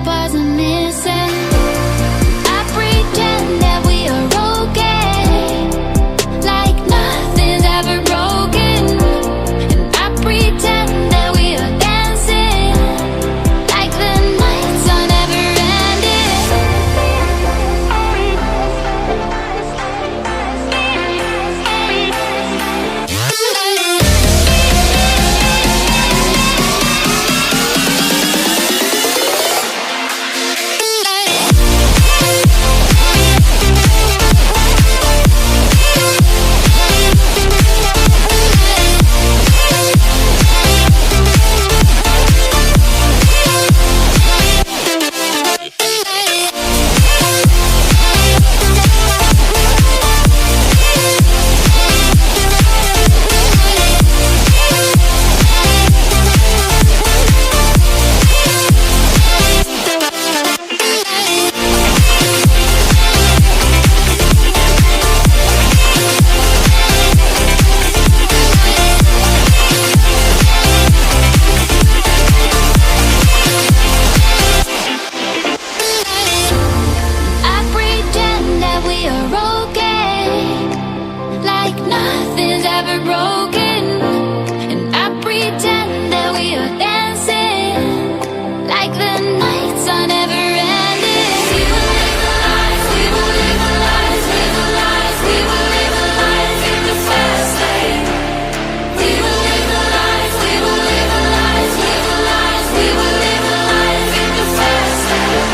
wasn't missing. I pretend that we are okay, like nothing's ever broken. And I pretend that we are dancing, like the nights are never ending. Nothing's ever broken, and I pretend that we are dancing, like the nights are never ending. We will live the lives, we will live the lives, live the lives, we will live the lives in the fast lane. We will live the lives, we will live the lives, live the lives, we will live the lives in the fast lane.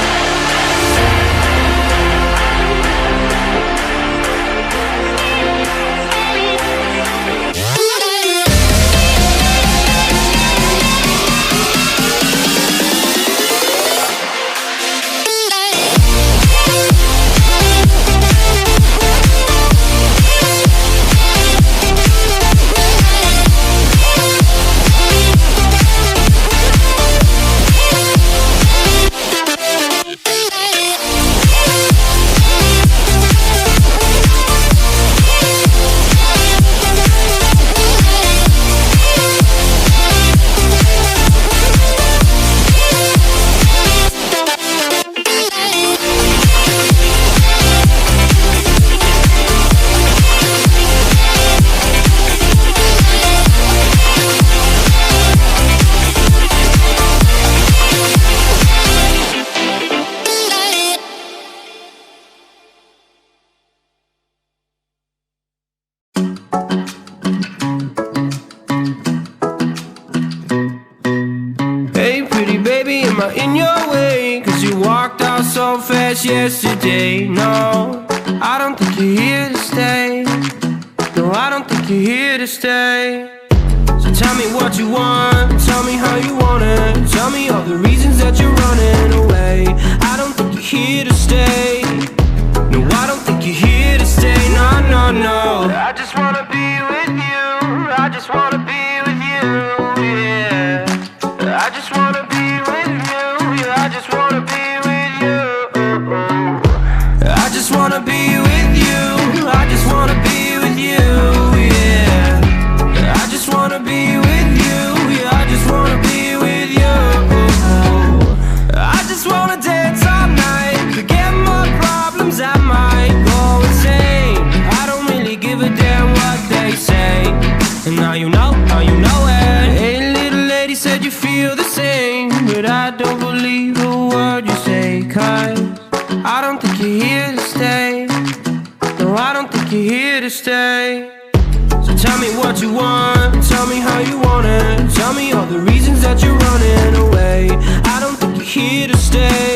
In your way, 'cause you walked out so fast yesterday. No, I don't think you're here to stay. No, I don't think you're here to stay. So tell me what you want, tell me how you want it. Tell me all the reasons that you're running away. I don't think you're here to stay. No, I don't think you're here to stay. No, no, no. I just wanna be with you. I just wanna be with you, yeah. I just wanna be with you. I just wanna be with you. I just wanna be with you. I just wanna be with you, yeah. I just wanna be with you. Yeah, I just wanna be with you. I just wanna dance all night, forget my problems, I might go insane. I don't really give a damn what they say. And now you know it. Hey, little lady said you feel the same, but I don't believe a word you say, 'cause I don't think you're here to stay. No, I don't think you're here to stay. So tell me what you want, tell me how you want it. Tell me all the reasons that you're running away. I don't think you're here to stay.